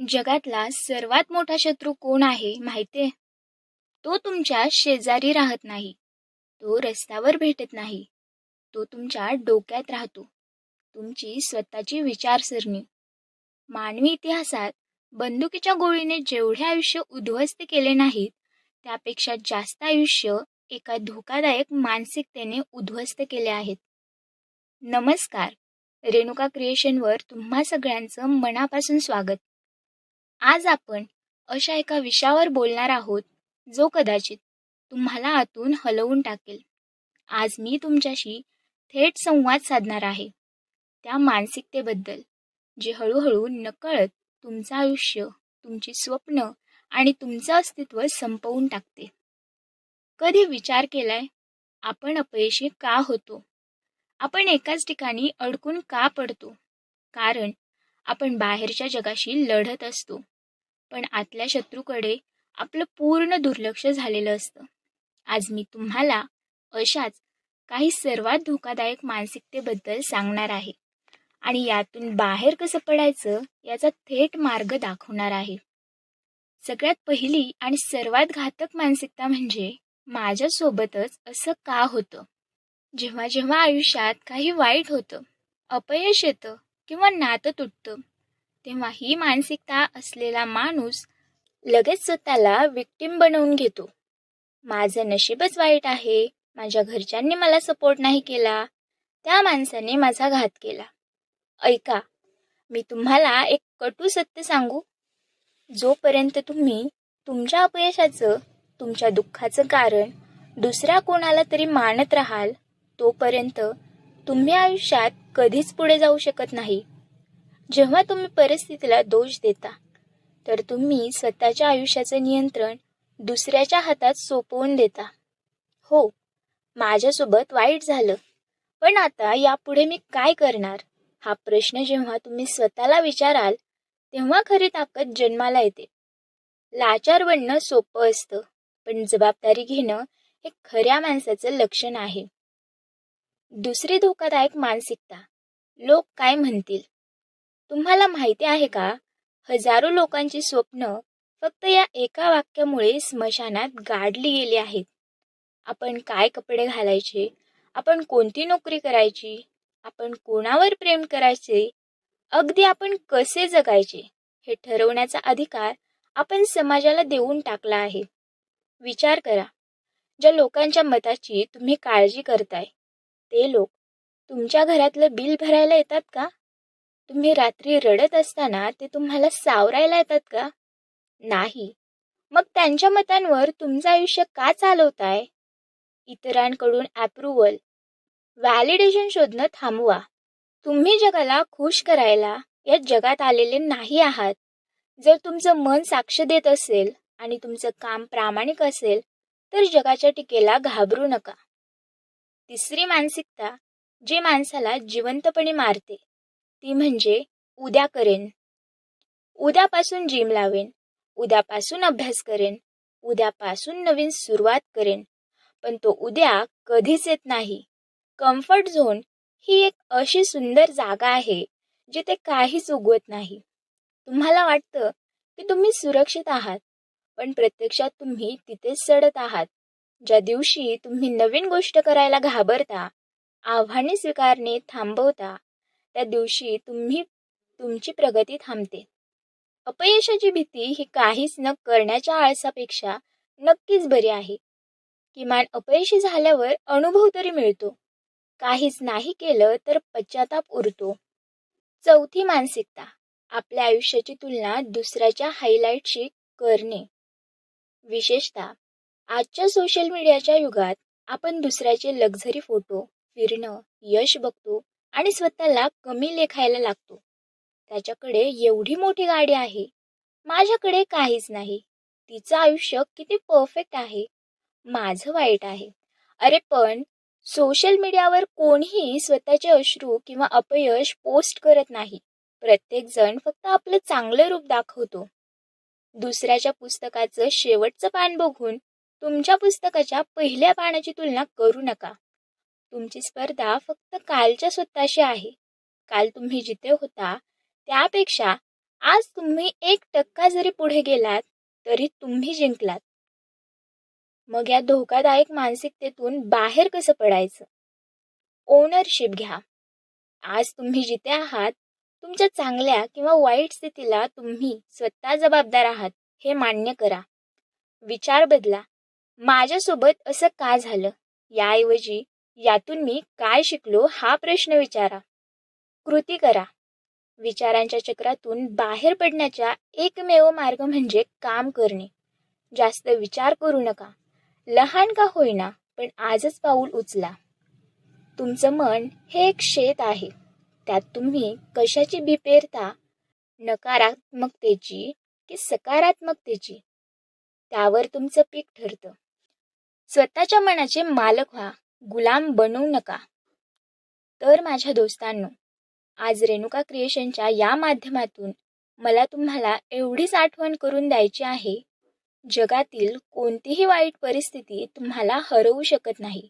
जगातला सर्वात मोठा शत्रू कोण आहे माहितीये? तो तुमच्या शेजारी राहत नाही. तो रस्त्यावर भेटत नाही. तो तुमच्या डोक्यात राहतो. तुमची स्वतःची विचारसरणी. मानवी इतिहासात बंदुकीच्या गोळीने जेवढे आयुष्य उद्ध्वस्त केले नाहीत, त्यापेक्षा जास्त आयुष्य एका धोकादायक मानसिकतेने उद्ध्वस्त केले आहेत. नमस्कार, रेणुका क्रिएशनवर तुम्हा सगळ्यांचं मनापासून स्वागत. आज आपण अशा एका विषयावर बोलणार आहोत जो कदाचित तुम्हाला आतून हलवून टाकेल. आज मी तुमच्याशी थेट संवाद साधणार आहे त्या मानसिकतेबद्दल जे हळूहळू नकळत तुमचं आयुष्य, तुमची स्वप्न आणि तुमचं अस्तित्व संपवून टाकते. कधी विचार केलाय आपण अपयशी का होतो? आपण एकाच ठिकाणी अडकून का पडतो? कारण आपण बाहेरच्या जगाशी लढत असतो, पण आतल्या शत्रूकडे आपलं पूर्ण दुर्लक्ष झालेलं असतं. आज मी तुम्हाला अशाच काही सर्वात धोकादायक मानसिकतेबद्दल सांगणार आहे आणि यातून बाहेर कसं पडायचं याचा थेट मार्ग दाखवणार आहे. सगळ्यात पहिली आणि सर्वात घातक मानसिकता म्हणजे माझ्यासोबतच असं का होतं? जेव्हा जेव्हा आयुष्यात काही वाईट होतं, अपयश येतं किंवा नातं तुटतं, तेव्हा ही मानसिकता असलेला माणूस लगेच स्वतःला विक्टिम बनवून घेतो. माझं नशीबच वाईट आहे, माझ्या घरच्यांनी मला सपोर्ट नाही केला, त्या माणसाने माझा घात केला. ऐका, मी तुम्हाला एक कटू सत्य सांगू. जोपर्यंत तुम्ही तुमच्या अपयशाचं, तुमच्या दुःखाचं कारण दुसऱ्या कोणाला तरी मानत राहाल, तोपर्यंत तुम्ही आयुष्यात कधीच पुढे जाऊ शकत नाही. जेव्हा तुम्ही परिस्थितीला दोष देता, तर तुम्ही स्वतःच्या आयुष्याचं नियंत्रण दुसऱ्याच्या हातात सोपवून देता. हो, माझ्यासोबत वाईट झालं, पण आता यापुढे मी काय करणार? हा प्रश्न जेव्हा तुम्ही स्वतःला विचाराल, तेव्हा खरी ताकद जन्माला येते. लाचार बनणं सोपं असतं, पण जबाबदारी घेणं हे खऱ्या माणसाचं लक्षण आहे. दुसरी धोकादायक मानसिकता, लोक काय म्हणतील. तुम्हाला माहिती आहे का, हजारो लोकांची स्वप्न फक्त या एका वाक्यामुळे स्मशानात गाडली गेली आहेत. आपण काय कपडे घालायचे, आपण कोणती नोकरी करायची, आपण कोणावर प्रेम करायचे, अगदी आपण कसे जगायचे हे ठरवण्याचा अधिकार आपण समाजाला देऊन टाकला आहे. विचार करा, ज्या लोकांच्या मताची तुम्ही काळजी करताय, ते लोक तुमच्या घरातलं बिल भरायला येतात का? तुम्ही रात्री रडत असताना ते तुम्हाला सावरायला येतात का? नाही. मग त्यांच्या मतांवर तुमचं आयुष्य का चालवताय? इतरांकडून अप्रूव्हल, व्हॅलिडेशन शोधणं थांबवा. तुम्ही जगाला खुश करायला या जगात आलेले नाही आहात. जर तुमचं मन साक्ष देत असेल आणि तुमचं काम प्रामाणिक असेल, तर जगाच्या टीकेला घाबरू नका. तिसरी मानसिकता जे माणसाला जिवंतपणे मारते, ती म्हणजे उद्या करेन. उद्यापासून जिम लावेन, उद्यापासून अभ्यास करेन, उद्यापासून नवीन सुरुवात करेन. पण तो उद्या कधीच येत नाही. कम्फर्ट झोन ही एक अशी सुंदर जागा आहे जिथे काहीच उगवत नाही. तुम्हाला वाटतं की तुम्ही सुरक्षित आहात, पण प्रत्यक्षात तुम्ही तिथेच सडत आहात. ज्या दिवशी तुम्ही नवीन गोष्ट करायला घाबरता, आव्हाने स्वीकारणे थांबवता, त्या दिवशी तुमची प्रगती थांबते. अपयशाची भीती ही काहीच न करण्याच्या आळसापेक्षा नक्कीच बरी आहे. किमान अपयशी झाल्यावर अनुभव तरी मिळतो. काहीच नाही केलं तर पश्चाताप उरतो. चौथी मानसिकता, आपल्या आयुष्याची तुलना दुसऱ्याच्या हायलाईटशी करणे. विशेषतः आजच्या सोशल मीडियाच्या युगात आपण दुसऱ्याचे लक्झरी फोटो, फिरणं, यश बघतो आणि स्वतःला कमी लेखायला लागतो. त्याच्याकडे एवढी मोठी गाडी आहे, माझ्याकडे काहीच नाही. तिचं आयुष्य किती परफेक्ट आहे, माझं वाईट आहे. अरे पण सोशल मीडियावर कोणीही स्वतःचे अश्रू किंवा अपयश पोस्ट करत नाही. प्रत्येक जण फक्त आपलं चांगलं रूप दाखवतो. दुसऱ्याच्या पुस्तकाचं शेवटचं पान बघून तुमच्या पुस्तकाच्या पहिल्या पानाची तुलना करू नका. तुमची स्पर्धा फक्त कालच्या स्वतःशी आहे. काल तुम्ही जिथे होता त्यापेक्षा आज तुम्ही 1% जरी पुढे गेलात तरी तुम्ही जिंकलात. मग या धोकादायक मानसिकतेतून बाहेर कसं पडायचं? ओनरशिप घ्या. आज तुम्ही जिथे आहात, तुमच्या चांगल्या किंवा वाईट स्थितीला तुम्ही स्वतः जबाबदार आहात हे मान्य करा. विचार बदला. माझ्यासोबत असं का झालं? याऐवजी यातून मी काय शिकलो हा प्रश्न विचारा. कृती करा. विचारांच्या चक्रातून बाहेर पडण्याचा एकमेव मार्ग म्हणजे काम करणे. जास्त विचार करू नका. लहान का होईना पण आजच पाऊल उचला. तुमचं मन हे एक शेत आहे. त्यात तुम्ही कशाची बी पेरता, नकारात्मकतेची की सकारात्मकतेची, त्यावर तुमचं पीक ठरतं. स्वतःच्या मनाचे मालक व्हा, गुलाम बनवू नका. तर माझ्या दोस्तांनो, आज रेणुका क्रिएशनच्या या माध्यमातून मला तुम्हाला एवढीच आठवण करून द्यायची आहे, जगातील कोणतीही वाईट परिस्थिती तुम्हाला हरवू शकत नाही,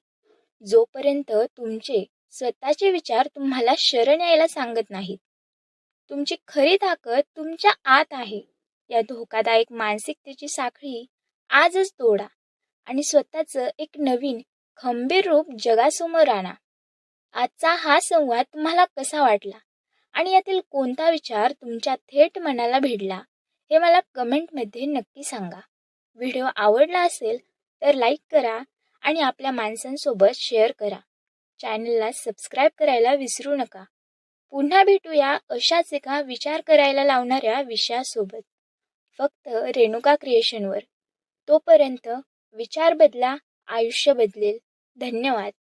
जोपर्यंत तुमचे स्वतःचे विचार तुम्हाला शरण यायला सांगत नाहीत. तुमची खरी ताकद तुमच्या आत आहे. या धोकादायक मानसिकतेची साखळी आजच तोडा आणि स्वतःचं एक नवीन खंबीर रूप जगासमोर आणा. आजचा हा संवाद तुम्हाला कसा वाटला आणि यातील कोणता विचार तुमच्या थेट मनाला भिडला हे मला कमेंटमध्ये नक्की सांगा. व्हिडिओ आवडला असेल तर लाईक करा आणि आपल्या माणसांसोबत शेअर करा. चॅनलला सबस्क्राईब करायला विसरू नका. पुन्हा भेटूया अशाच एका विचार करायला लावणाऱ्या विषयासोबत, फक्त रेणुका क्रिएशनवर. तोपर्यंत विचार बदला, आयुष्य बदलेल. धन्यवाद.